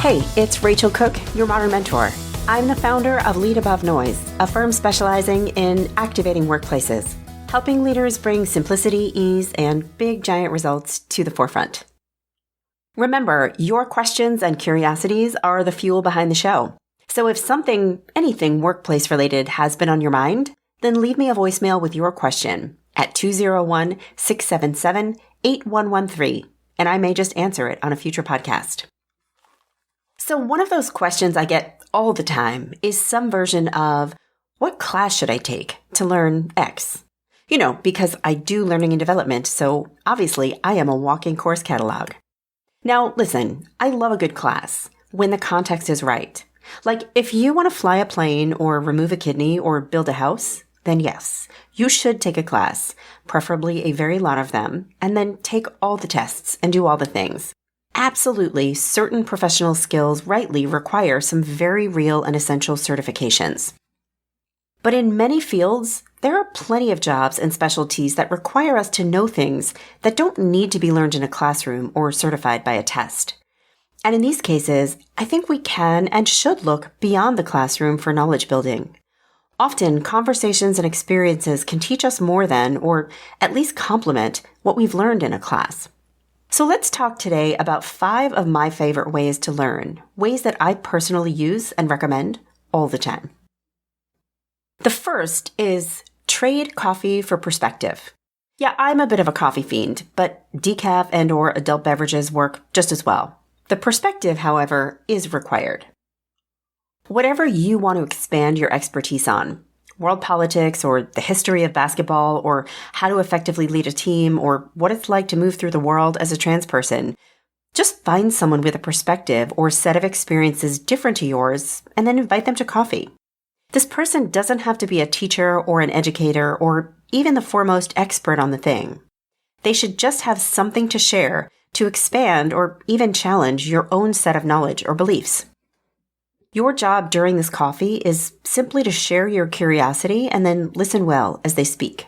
Hey, it's Rachel Cooke, your modern mentor. I'm the founder of Lead Above Noise, a firm specializing in activating workplaces, helping leaders bring simplicity, ease, and big giant results to the forefront. Remember, your questions and curiosities are the fuel behind the show. So if anything workplace related has been on your mind, then leave me a voicemail with your question at 201-677-8113, and I may just answer it on a future podcast. So one of those questions I get all the time is some version of, what class should I take to learn X? Because I do learning and development, so obviously I am a walking course catalog. Now, listen, I love a good class when the context is right. Like if you want to fly a plane or remove a kidney or build a house, then yes, you should take a class, preferably a very lot of them, and then take all the tests and do all the things. Absolutely, certain professional skills rightly require some very real and essential certifications. But in many fields, there are plenty of jobs and specialties that require us to know things that don't need to be learned in a classroom or certified by a test. And in these cases, I think we can and should look beyond the classroom for knowledge building. Often, conversations and experiences can teach us more than, or at least complement, what we've learned in a class. So let's talk today about 5 of my favorite ways to learn, ways that I personally use and recommend all the time. The first is trade coffee for perspective. Yeah, I'm a bit of a coffee fiend, but decaf and or adult beverages work just as well. The perspective, however, is required. Whatever you want to expand your expertise on, world politics or the history of basketball or how to effectively lead a team or what it's like to move through the world as a trans person, just find someone with a perspective or set of experiences different to yours and then invite them to coffee. This person doesn't have to be a teacher or an educator or even the foremost expert on the thing. They should just have something to share to expand or even challenge your own set of knowledge or beliefs. Your job during this coffee is simply to share your curiosity and then listen well as they speak.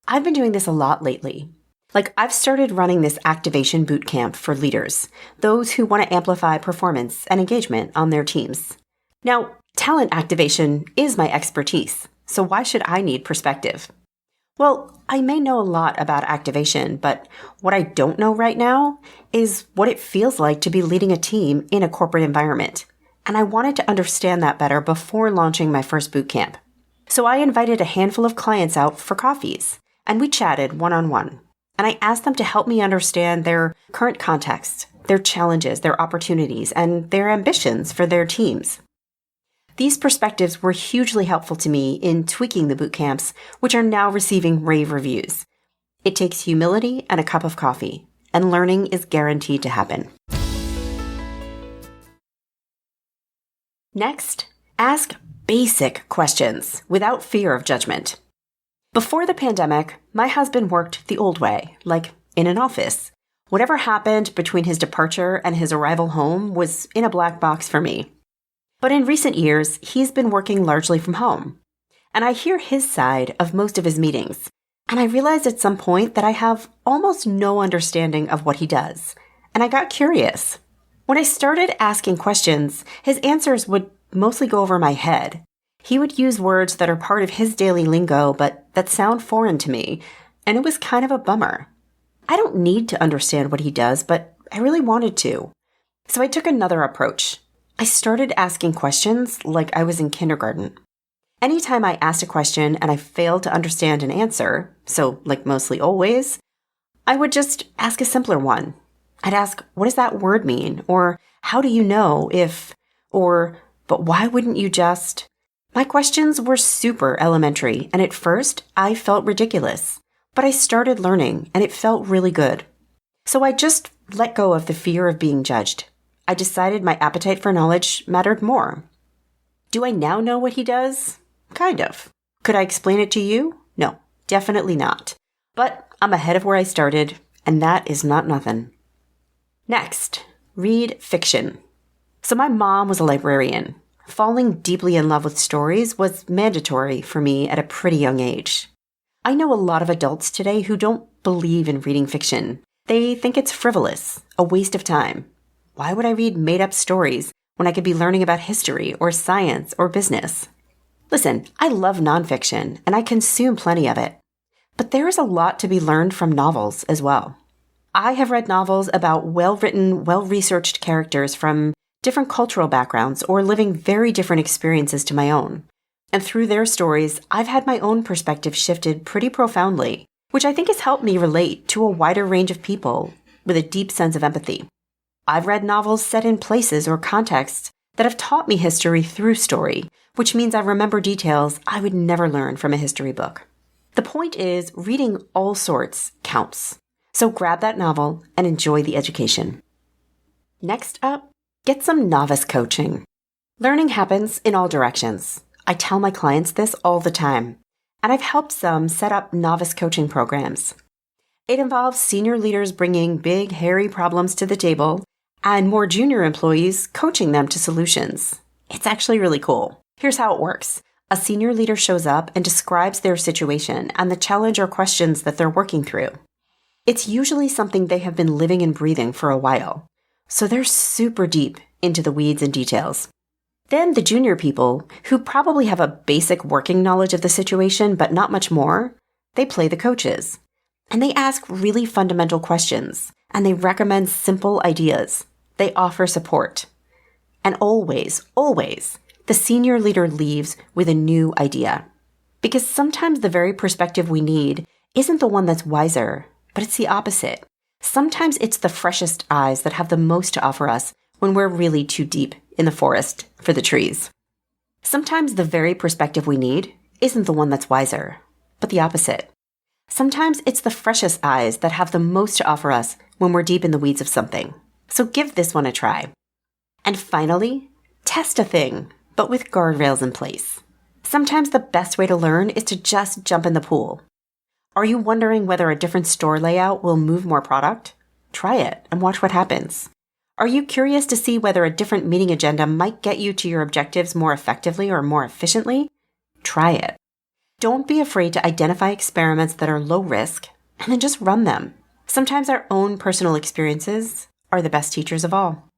I've been doing this a lot lately. I've started running this activation boot camp for leaders, those who want to amplify performance and engagement on their teams. Now, talent activation is my expertise, so why should I need perspective? Well, I may know a lot about activation, but what I don't know right now is what it feels like to be leading a team in a corporate environment. And I wanted to understand that better before launching my first boot camp. So I invited a handful of clients out for coffees, and we chatted one-on-one. And I asked them to help me understand their current context, their challenges, their opportunities, and their ambitions for their teams. These perspectives were hugely helpful to me in tweaking the boot camps, which are now receiving rave reviews. It takes humility and a cup of coffee, and learning is guaranteed to happen. Next, ask basic questions without fear of judgment. Before the pandemic, my husband worked the old way, like in an office. Whatever happened between his departure and his arrival home was in a black box for me. But in recent years, he's been working largely from home. And I hear his side of most of his meetings. And I realized at some point that I have almost no understanding of what he does. And I got curious. When I started asking questions, his answers would mostly go over my head. He would use words that are part of his daily lingo, but that sound foreign to me, and it was kind of a bummer. I don't need to understand what he does, but I really wanted to. So I took another approach. I started asking questions like I was in kindergarten. Anytime I asked a question and I failed to understand an answer, so like mostly always, I would just ask a simpler one. I'd ask, what does that word mean? Or how do you know if, or, but why wouldn't you just? My questions were super elementary, and at first I felt ridiculous, but I started learning and it felt really good. So I just let go of the fear of being judged. I decided my appetite for knowledge mattered more. Do I now know what he does? Kind of. Could I explain it to you? No, definitely not. But I'm ahead of where I started, and that is not nothing. Next, read fiction. So my mom was a librarian. Falling deeply in love with stories was mandatory for me at a pretty young age. I know a lot of adults today who don't believe in reading fiction. They think it's frivolous, a waste of time. Why would I read made-up stories when I could be learning about history or science or business? Listen, I love nonfiction and I consume plenty of it. But there is a lot to be learned from novels as well. I have read novels about well-written, well-researched characters from different cultural backgrounds or living very different experiences to my own. And through their stories, I've had my own perspective shifted pretty profoundly, which I think has helped me relate to a wider range of people with a deep sense of empathy. I've read novels set in places or contexts that have taught me history through story, which means I remember details I would never learn from a history book. The point is, reading all sorts counts. So grab that novel and enjoy the education. Next up, get some novice coaching. Learning happens in all directions. I tell my clients this all the time, and I've helped some set up novice coaching programs. It involves senior leaders bringing big, hairy problems to the table and more junior employees coaching them to solutions. It's actually really cool. Here's how it works. A senior leader shows up and describes their situation and the challenge or questions that they're working through. It's usually something they have been living and breathing for a while, so they're super deep into the weeds and details. Then the junior people, who probably have a basic working knowledge of the situation but not much more, they play the coaches. And they ask really fundamental questions, and they recommend simple ideas. They offer support. And always, the senior leader leaves with a new idea. Because sometimes the very perspective we need isn't the one that's wiser, but it's the opposite. Sometimes it's the freshest eyes that have the most to offer us when we're really too deep in the forest for the trees. Sometimes the very perspective we need isn't the one that's wiser, but the opposite. Sometimes it's the freshest eyes that have the most to offer us when we're deep in the weeds of something. So give this one a try. And finally, test a thing, but with guardrails in place. Sometimes the best way to learn is to just jump in the pool. Are you wondering whether a different store layout will move more product? Try it and watch what happens. Are you curious to see whether a different meeting agenda might get you to your objectives more effectively or more efficiently? Try it. Don't be afraid to identify experiments that are low risk and then just run them. Sometimes our own personal experiences are the best teachers of all.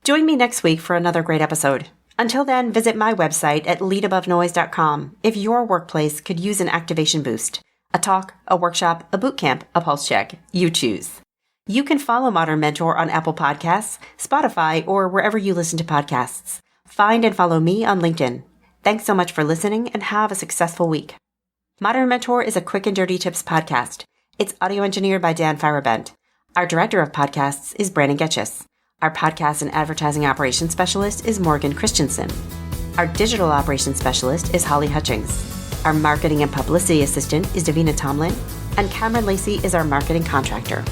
Join me next week for another great episode. Until then, visit my website at leadabovenoise.com if your workplace could use an activation boost. A talk, a workshop, a boot camp, a pulse check. You choose. You can follow Modern Mentor on Apple Podcasts, Spotify, or wherever you listen to podcasts. Find and follow me on LinkedIn. Thanks so much for listening and have a successful week. Modern Mentor is a quick and dirty tips podcast. It's audio engineered by Dan Feyerabend. Our director of podcasts is Brandon Getchus. Our podcast and advertising operations specialist is Morgan Christensen. Our digital operations specialist is Holly Hutchings. Our marketing and publicity assistant is Davina Tomlin, and Cameron Lacey is our marketing contractor.